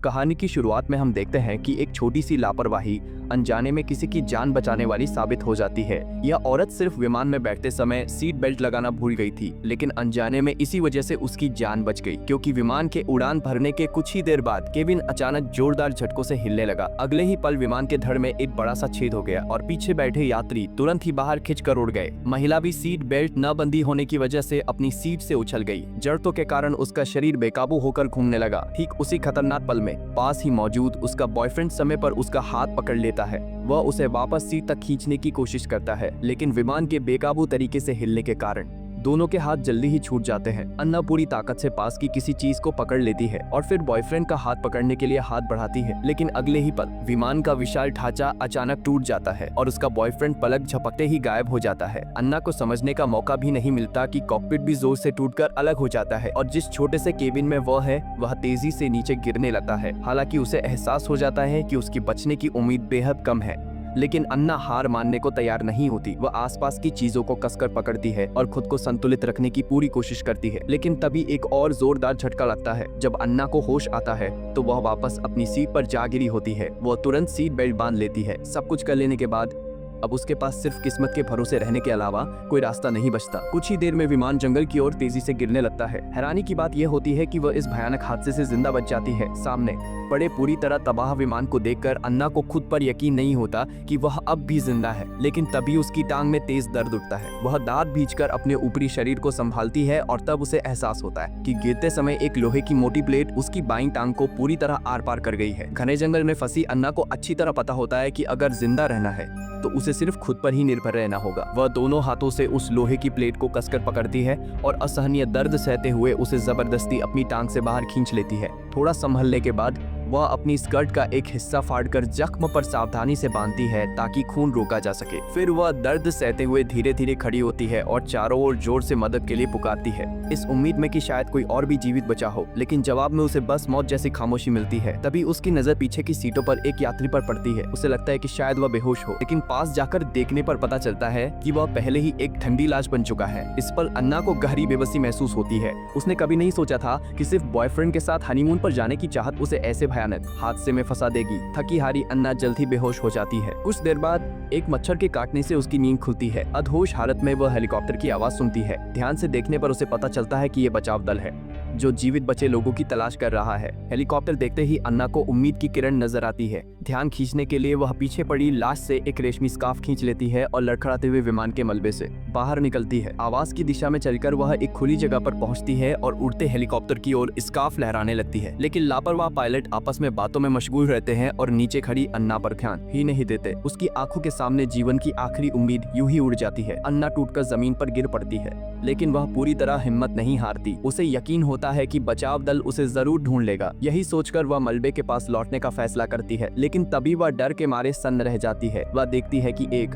कहानी की शुरुआत में हम देखते हैं कि एक छोटी सी लापरवाही अनजाने में किसी की जान बचाने वाली साबित हो जाती है। यह औरत सिर्फ विमान में बैठते समय सीट बेल्ट लगाना भूल गई थी, लेकिन अनजाने में इसी वजह से उसकी जान बच गई, क्योंकि विमान के उड़ान भरने के कुछ ही देर बाद केविन अचानक जोरदार झटकों से हिलने लगा। अगले ही पल विमान के धड़ में एक बड़ा सा छेद हो गया और पीछे बैठे यात्री तुरंत ही बाहर खिंचकर उड़ गए। महिला भी सीट बेल्ट न बंदी होने की वजह से अपनी सीट से उछल गई। जड़तों के कारण उसका शरीर बेकाबू होकर घूमने लगा। ठीक उसी खतरनाक पल में पास ही मौजूद उसका बॉयफ्रेंड समय पर उसका हाथ पकड़ लेता है। वह उसे वापस सीट तक खींचने की कोशिश करता है, लेकिन विमान के बेकाबू तरीके से हिलने के कारण दोनों के हाथ जल्दी ही छूट जाते हैं। अन्ना पूरी ताकत से पास की किसी चीज को पकड़ लेती है और फिर बॉयफ्रेंड का हाथ पकड़ने के लिए हाथ बढ़ाती है, लेकिन अगले ही पल विमान का विशाल ढांचा अचानक टूट जाता है और उसका बॉयफ्रेंड पलक झपकते ही गायब हो जाता है। अन्ना को समझने का मौका भी नहीं मिलता कि कॉकपिट भी जोर से टूटकर अलग हो जाता है और जिस छोटे से केबिन में वह है वह तेजी से नीचे गिरने लगता है। हालांकि उसे एहसास हो जाता है कि उसकी बचने की उम्मीद बेहद कम है, लेकिन अन्ना हार मानने को तैयार नहीं होती। वह आसपास की चीजों को कसकर पकड़ती है और खुद को संतुलित रखने की पूरी कोशिश करती है, लेकिन तभी एक और जोरदार झटका लगता है। जब अन्ना को होश आता है तो वह वापस अपनी सीट पर जा गिरी होती है। वह तुरंत सीट बेल्ट बांध लेती है। सब कुछ कर लेने के बाद अब उसके पास सिर्फ किस्मत के भरोसे रहने के अलावा कोई रास्ता नहीं बचता। कुछ ही देर में विमान जंगल की ओर तेजी से गिरने लगता है। हैरानी की बात यह होती है कि वह इस भयानक हादसे से जिंदा बच जाती है। सामने पड़े पूरी तरह तबाह विमान को देखकर अन्ना को खुद पर यकीन नहीं होता कि वह अब भी जिंदा है, लेकिन तभी उसकी टांग में तेज दर्द उठता है। वह दांत भींचकर अपने ऊपरी शरीर को संभालती है और तब उसे एहसास होता है कि गिरते समय एक लोहे की मोटी प्लेट उसकी बाईं टांग को पूरी तरह आर पार कर गई है। घने जंगल में फंसी अन्ना को अच्छी तरह पता होता है कि अगर जिंदा रहना है तो उसे सिर्फ खुद पर ही निर्भर रहना होगा। वह दोनों हाथों से उस लोहे की प्लेट को कसकर पकड़ती है और असहनीय दर्द सहते हुए उसे जबरदस्ती अपनी टांग से बाहर खींच लेती है। थोड़ा संभलने के बाद वह अपनी स्कर्ट का एक हिस्सा फाड़कर जख्म पर सावधानी से बांधती है ताकि खून रोका जा सके। फिर वह दर्द सहते हुए धीरे धीरे खड़ी होती है और चारों ओर जोर से मदद के लिए पुकारती है, इस उम्मीद में कि शायद कोई और भी जीवित बचा हो, लेकिन जवाब में उसे बस मौत जैसी खामोशी मिलती है। तभी उसकी नजर पीछे की सीटों पर एक यात्री पर पड़ती है। उसे लगता है कि शायद वह बेहोश हो, लेकिन पास जाकर देखने पर पता चलता है कि वह पहले ही एक ठंडी लाश बन चुका है। इस पर अन्ना को गहरी बेबसी महसूस होती है। उसने कभी नहीं सोचा था कि सिर्फ बॉयफ्रेंड के साथ हनीमून पर जाने की चाहत उसे ऐसे भयानक हादसे में फंसा देगी। थकी हारी अन्ना जल्द ही बेहोश हो जाती है। कुछ देर बाद एक मच्छर के काटने से उसकी नींद खुलती है। अधोश हालत में वह हेलीकॉप्टर की आवाज सुनती है। ध्यान से देखने पर उसे पता चलता है कि ये बचाव दल है जो जीवित बचे लोगों की तलाश कर रहा है। हेलीकॉप्टर देखते ही अन्ना को उम्मीद की किरण नजर आती है। ध्यान खींचने के लिए वह पीछे पड़ी लाश से एक रेशमी स्कार्फ खींच लेती है और लड़खड़ाते हुए विमान के मलबे से बाहर निकलती है। आवाज की दिशा में चलकर वह एक खुली जगह पर पहुंचती है और उड़ते हेलीकॉप्टर की ओर स्कार्फ लहराने लगती है, लेकिन लापरवाह पायलट आपस में बातों में मशगूल रहते हैं और नीचे खड़ी अन्ना पर ध्यान ही नहीं देते। उसकी आंखों के सामने जीवन की आखिरी उम्मीद यूं ही उड़ जाती है। अन्ना टूटकर जमीन पर गिर पड़ती है, लेकिन वह पूरी तरह हिम्मत नहीं हारती। उसे यकीन होता है कि बचाव दल उसे जरूर ढूंढ लेगा। यही सोचकर वह मलबे के पास लौटने का फैसला करती है, लेकिन तभी वह डर के मारे सन्न रह जाती है। वह देखती है कि एक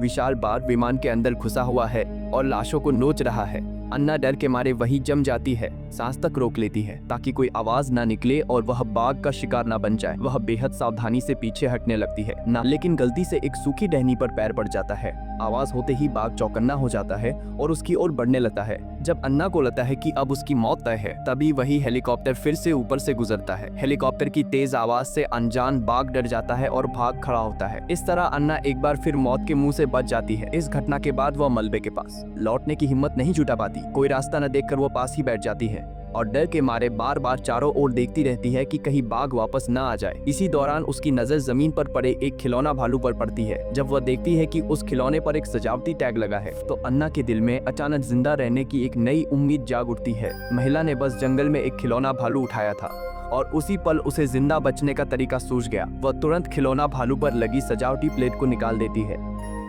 विशाल बार विमान के अंदर घुसा हुआ है और लाशों को नोच रहा है। अन्ना डर के मारे वहीं जम जाती है, सांस तक रोक लेती है ताकि कोई आवाज ना निकले और वह बाघ का शिकार ना बन जाए। वह बेहद सावधानी से पीछे हटने लगती है ना, लेकिन गलती से एक सूखी टहनी पर पैर पड़ जाता है। आवाज होते ही बाघ चौकन्ना हो जाता है और उसकी ओर बढ़ने लगता है। जब अन्ना को लगता है कि अब उसकी मौत तय है, तभी वही हेलीकॉप्टर फिर से ऊपर से गुजरता है। हेलीकॉप्टर की तेज आवाज से अनजान बाघ डर जाता है और भाग खड़ा होता है। इस तरह अन्ना एक बार फिर मौत के मुंह से बच जाती है। इस घटना के बाद वह मलबे के पास लौटने की हिम्मत नहीं जुटा पाती। कोई रास्ता न देखकर वो पास ही बैठ जाती है और डर के मारे बार बार चारों ओर देखती रहती है कि कहीं बाघ वापस न आ जाए। इसी दौरान उसकी नजर जमीन पर पड़े एक खिलौना भालू पर पड़ती है। जब वह देखती है कि उस खिलौने पर एक सजावटी टैग लगा है, तो अन्ना के दिल में अचानक जिंदा रहने की एक नई उम्मीद जाग उठती है। महिला ने बस जंगल में एक खिलौना भालू उठाया था और उसी पल उसे जिंदा बचने का तरीका सूझ गया। वह तुरंत खिलौना भालू पर लगी सजावटी प्लेट को निकाल देती है,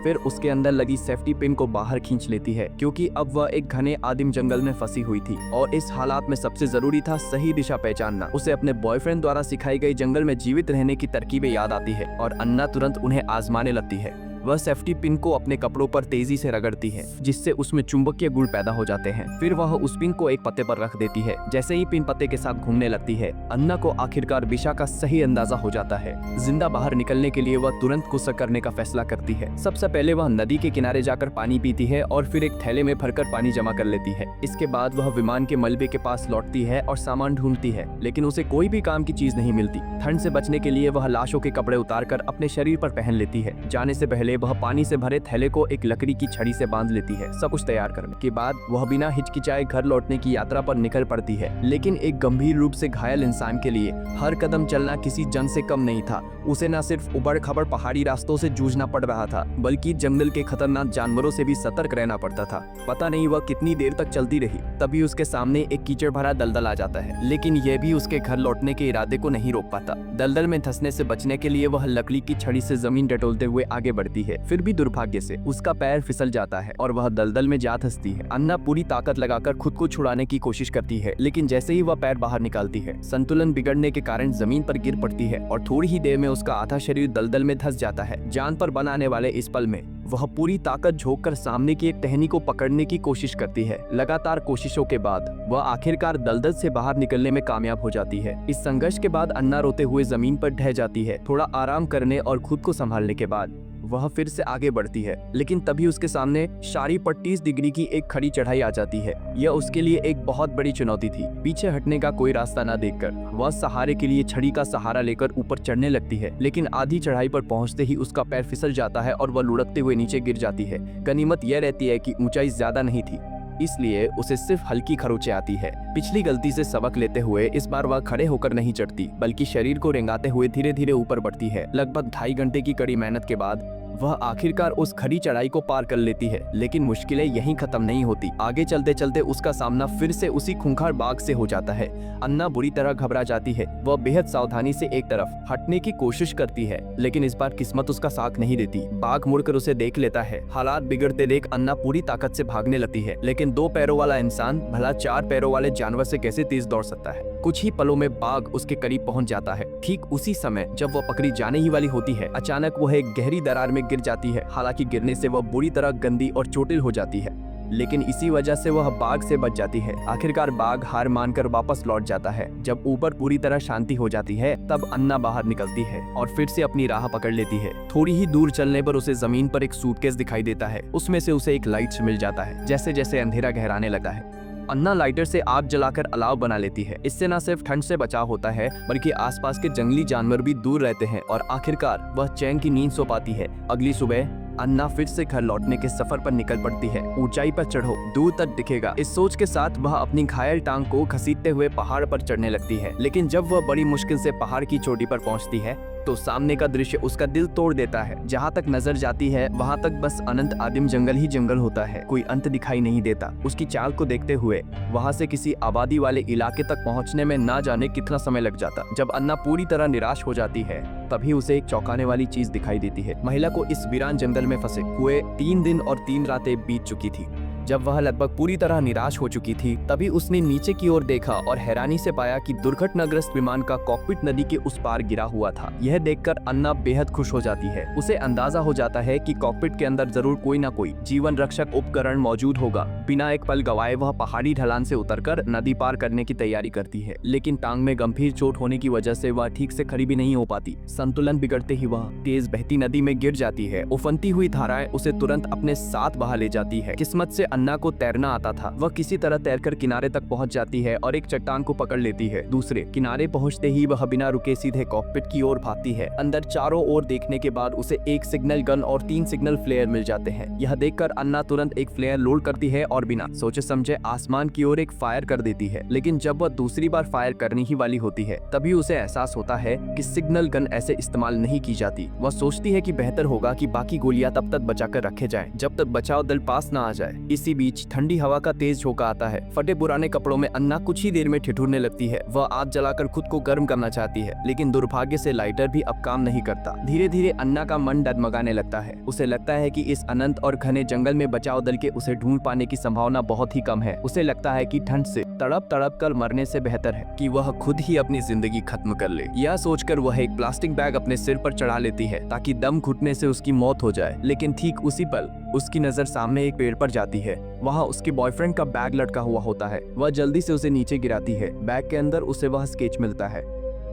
फिर उसके अंदर लगी सेफ्टी पिन को बाहर खींच लेती है, क्योंकि अब वह एक घने आदिम जंगल में फंसी हुई थी और इस हालात में सबसे जरूरी था सही दिशा पहचानना। उसे अपने बॉयफ्रेंड द्वारा सिखाई गई जंगल में जीवित रहने की तरकीबें याद आती है और अन्ना तुरंत उन्हें आजमाने लगती है। वह सेफ्टी पिन को अपने कपड़ों पर तेजी से रगड़ती है, जिससे उसमें चुंबकीय गुण पैदा हो जाते हैं। फिर वह उस पिन को एक पत्ते पर रख देती है। जैसे ही पिन पत्ते के साथ घूमने लगती है, अन्ना को आखिरकार दिशा का सही अंदाजा हो जाता है। जिंदा बाहर निकलने के लिए वह तुरंत गुस्सा करने का फैसला करती है। सबसे पहले वह नदी के किनारे जाकर पानी पीती है और फिर एक थैले में भरकर पानी जमा कर लेती है। इसके बाद वह विमान के मलबे के पास लौटती है और सामान ढूंढती है, लेकिन उसे कोई भी काम की चीज नहीं मिलती। ठंड से बचने के लिए वह लाशों के कपड़े उतारकर अपने शरीर पर पहन लेती है। जाने से पहले वह पानी से भरे थैले को एक लकड़ी की छड़ी से बांध लेती है। सब कुछ तैयार करने के बाद वह बिना हिचकिचाए घर लौटने की यात्रा पर निकल पड़ती है। लेकिन एक गंभीर रूप से घायल इंसान के लिए हर कदम चलना किसी जंग से कम नहीं था। उसे न सिर्फ उबड़ खबड़ पहाड़ी रास्तों से जूझना पड़ रहा था, बल्कि जंगल के खतरनाक जानवरों से भी सतर्क रहना पड़ता था। पता नहीं वह कितनी देर तक चलती रही, तभी उसके सामने एक कीचड़ भरा दलदल आ जाता है, लेकिन यह भी उसके घर लौटने के इरादे को नहीं रोक पाता। दलदल में धंसने से बचने के लिए वह लकड़ी की छड़ी से जमीन टटोलते हुए आगे बढ़ती है। फिर भी दुर्भाग्य से उसका पैर फिसल जाता है और वह दलदल में जा धंसती है। अन्ना पूरी ताकत लगाकर खुद को छुड़ाने की कोशिश करती है, लेकिन जैसे ही वह पैर बाहर निकालती है, संतुलन बिगड़ने के कारण जमीन पर गिर पड़ती है और थोड़ी ही देर में उसका आधा शरीर दलदल में धंस जाता है। जान पर बनाने वाले इस पल में वह पूरी ताकत झोंककर सामने की एक टहनी को पकड़ने की कोशिश करती है। लगातार कोशिशों के बाद वह आखिरकार दलदल से बाहर निकलने में कामयाब हो जाती है। इस संघर्ष के बाद अन्ना रोते हुए जमीन पर ढह जाती है। थोड़ा आराम करने और खुद को संभालने के बाद वह फिर से आगे बढ़ती है, लेकिन तभी उसके सामने शारी पर 30 डिग्री की एक खड़ी चढ़ाई आ जाती है। यह उसके लिए एक बहुत बड़ी चुनौती थी। पीछे हटने का कोई रास्ता न देखकर वह सहारे के लिए छड़ी का सहारा लेकर ऊपर चढ़ने लगती है, लेकिन आधी चढ़ाई पर पहुंचते ही उसका पैर फिसल जाता है और वह लुढ़कते हुए नीचे गिर जाती है। गनीमत यह रहती है कि ऊंचाई ज्यादा नहीं थी, इसलिए उसे सिर्फ हल्की खरोंचें आती है। पिछली गलती से सबक लेते हुए इस बार वह खड़े होकर नहीं चढ़ती, बल्कि शरीर को रेंगाते हुए धीरे धीरे ऊपर बढ़ती है। लगभग 2.5 घंटे की कड़ी मेहनत के बाद वह आखिरकार उस खड़ी चढ़ाई को पार कर लेती है, लेकिन मुश्किलें यहीं खत्म नहीं होती। आगे चलते चलते उसका सामना फिर से उसी खूंखार बाघ से हो जाता है। अन्ना बुरी तरह घबरा जाती है। वह बेहद सावधानी से एक तरफ हटने की कोशिश करती है, लेकिन इस बार किस्मत उसका साथ नहीं देती। बाघ मुड़कर उसे देख लेता है। हालात बिगड़ते देख अन्ना पूरी ताकत से भागने लगती है, लेकिन 2 पैरों वाला इंसान भला 4 पैरों वाले जानवर से कैसे तेज दौड़ सकता है। कुछ ही पलों में बाघ उसके करीब पहुंच जाता है। ठीक उसी समय जब वह पकड़ी जाने ही वाली होती है, अचानक वह एक गहरी दरार में गिर जाती है। हालांकि गिरने से वह बुरी तरह गंदी और चोटिल हो जाती है, लेकिन इसी वजह से वह बाघ से बच जाती है। आखिरकार बाघ हार मानकर वापस लौट जाता है। जब ऊपर पूरी तरह शांति हो जाती है, तब अन्ना बाहर निकलती है और फिर से अपनी राह पकड़ लेती है। थोड़ी ही दूर चलने पर उसे जमीन पर एक सूटकेस दिखाई देता है। उसमें से उसे एक लाइट मिल जाता है। जैसे जैसे अंधेरा गहराने लगता है, अन्ना लाइटर से आग जलाकर अलाव बना लेती है। इससे न सिर्फ ठंड से बचाव होता है, बल्कि आसपास के जंगली जानवर भी दूर रहते हैं और आखिरकार वह चैन की नींद सो पाती है। अगली सुबह अन्ना फिर से घर लौटने के सफर पर निकल पड़ती है। ऊंचाई पर चढ़ो, दूर तक दिखेगा, इस सोच के साथ वह अपनी घायल टांग को घसीटते हुए पहाड़ पर चढ़ने लगती है। लेकिन जब वह बड़ी मुश्किल से पहाड़ की चोटी पर पहुंचती है, तो सामने का दृश्य उसका दिल तोड़ देता है। जहाँ तक नजर जाती है, वहाँ तक बस अनंत आदिम जंगल ही जंगल होता है। कोई अंत दिखाई नहीं देता। उसकी चाल को देखते हुए वहाँ से किसी आबादी वाले इलाके तक पहुँचने में ना जाने कितना समय लग जाता। जब अन्ना पूरी तरह निराश हो जाती है, तभी उसे एक चौंकाने वाली चीज दिखाई देती है। महिला को इस वीरान जंगल में फंसे हुए 3 दिन और 3 रातें बीत चुकी थी। जब वह लगभग पूरी तरह निराश हो चुकी थी, तभी उसने नीचे की ओर देखा और हैरानी से पाया कि दुर्घटनाग्रस्त विमान का कॉकपिट नदी के उस पार गिरा हुआ था। यह देखकर अन्ना बेहद खुश हो जाती है। उसे अंदाजा हो जाता है कि कॉकपिट के अंदर जरूर कोई न कोई जीवन रक्षक उपकरण मौजूद होगा। बिना एक पल गवाए वह पहाड़ी ढलान से उतरकर नदी पार करने की तैयारी करती है, लेकिन टांग में गंभीर चोट होने की वजह से वह ठीक से खड़ी भी नहीं हो पाती। संतुलन बिगड़ते ही वह तेज बहती नदी में गिर जाती है। उफनती हुई धाराएं उसे तुरंत अपने साथ बहा ले जाती है। किस्मत से अन्ना को तैरना आता था। वह किसी तरह तैरकर किनारे तक पहुंच जाती है और एक चट्टान को पकड़ लेती है। दूसरे किनारे पहुंचते ही वह बिना रुके सीधे कॉकपिट की ओर भागती है। अंदर चारों ओर देखने के बाद उसे एक सिग्नल गन और 3 सिग्नल फ्लेयर मिल जाते हैं। यह देखकर अन्ना तुरंत एक फ्लेयर लोड करती है और बिना सोचे समझे आसमान की ओर एक फायर कर देती है। लेकिन जब वह दूसरी बार फायर करनी ही वाली होती है, तभी उसे एहसास होता है कि सिग्नल गन ऐसे इस्तेमाल नहीं की जाती। वह सोचती है कि बेहतर होगा कि बाकी गोलियां तब तक बचाकर रखे जाएं, जब तक बचाव दल पास न आ जाए। इसी बीच ठंडी हवा का तेज झोंका आता है। फटे पुराने कपड़ों में अन्ना कुछ ही देर में ठिठुरने लगती है। वह आग जलाकर खुद को गर्म करना चाहती है, लेकिन दुर्भाग्य से लाइटर भी अब काम नहीं करता। धीरे धीरे अन्ना का मन डगमगाने लगता है। उसे लगता है कि इस अनंत और घने जंगल में बचाव दल के उसे ढूंढ पाने की संभावना बहुत ही कम है। उसे लगता है कि ठंड से तड़प तड़प कर मरने से बेहतर है कि वह खुद ही अपनी जिंदगी खत्म कर ले। यह सोचकर वह एक प्लास्टिक बैग अपने सिर पर चढ़ा लेती है ताकि दम घुटने से उसकी मौत हो जाए। लेकिन ठीक उसी पल उसकी नजर सामने एक पेड़ पर जाती है। वहाँ उसके बॉयफ्रेंड का बैग लटका हुआ होता है। वह जल्दी से उसे नीचे गिराती है। बैग के अंदर उसे वह स्केच मिलता है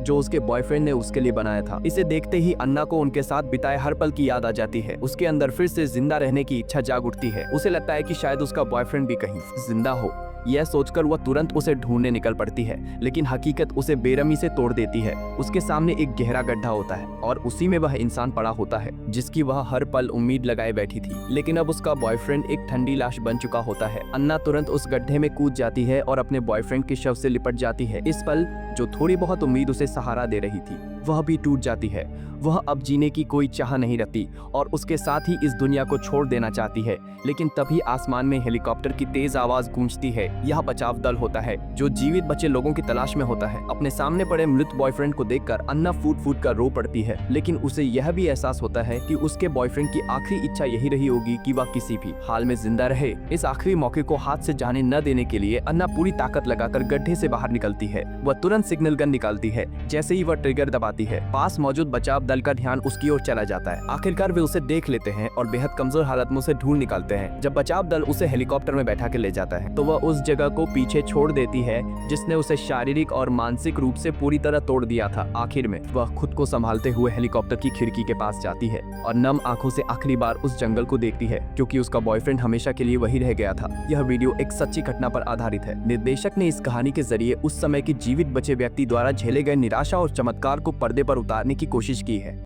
जो उसके बॉयफ्रेंड ने उसके लिए बनाया था। इसे देखते ही अन्ना को उनके साथ बिताए हर पल की याद आ जाती है। उसके अंदर फिर से जिंदा रहने की इच्छा जाग उठती है। उसे लगता है कि शायद उसका बॉयफ्रेंड भी कहीं जिंदा हो। यह सोचकर वह तुरंत उसे ढूंढने निकल पड़ती है, लेकिन हकीकत उसे बेरहमी से तोड़ देती है। उसके सामने एक गहरा गड्ढा होता है और उसी में वह इंसान पड़ा होता है जिसकी वह हर पल उम्मीद लगाए बैठी थी। लेकिन अब उसका बॉयफ्रेंड एक ठंडी लाश बन चुका होता है। अन्ना तुरंत उस गड्ढे में कूद जाती है और अपने बॉयफ्रेंड के शव से लिपट जाती है। इस पल जो थोड़ी बहुत उम्मीद उसे सहारा दे रही थी वह भी टूट जाती है। वह अब जीने की कोई चाह नहीं रखती और उसके साथ ही इस दुनिया को छोड़ देना चाहती है। लेकिन तभी आसमान में हेलीकॉप्टर की तेज आवाज गूंजती है। यह बचाव दल होता है जो जीवित बचे लोगों की तलाश में होता है। अपने सामने पड़े मृत बॉयफ्रेंड को देखकर अन्ना फूट फूट कर रो पड़ती है। लेकिन उसे यह भी एहसास होता है कि उसके बॉयफ्रेंड की आखिरी इच्छा यही रही होगी कि वह किसी भी हाल में जिंदा रहे। इस आखिरी मौके को हाथ से जाने न देने के लिए अन्ना पूरी ताकत लगाकर गड्ढे से बाहर निकलती है। वह तुरंत सिग्नल गन निकालती है। जैसे ही वह ट्रिगर दबाती है, पास मौजूद बचाव दल का ध्यान उसकी ओर चला जाता है। आखिरकार वे उसे देख लेते हैं और बेहद कमजोर हालत में उसे ढूंढ निकालते हैं। जब बचाव दल उसे हेलीकॉप्टर में बैठा के ले जाता है तो वह उस जगह को पीछे छोड़ देती है जिसने उसे शारीरिक और मानसिक रूप से पूरी तरह तोड़ दिया था। आखिर में वह खुद को संभालते हुए हेलीकॉप्टर की खिड़की के पास जाती है और नम आंखों से आखिरी बार उस जंगल को देखती है, क्योंकि उसका बॉयफ्रेंड हमेशा के लिए वही रह गया था। यह वीडियो एक सच्ची घटना पर आधारित है। निर्देशक ने इस कहानी के जरिए उस समय के जीवित बचे व्यक्ति द्वारा झेले गए निराशा और चमत्कार को पर्दे पर उतारने की कोशिश की है।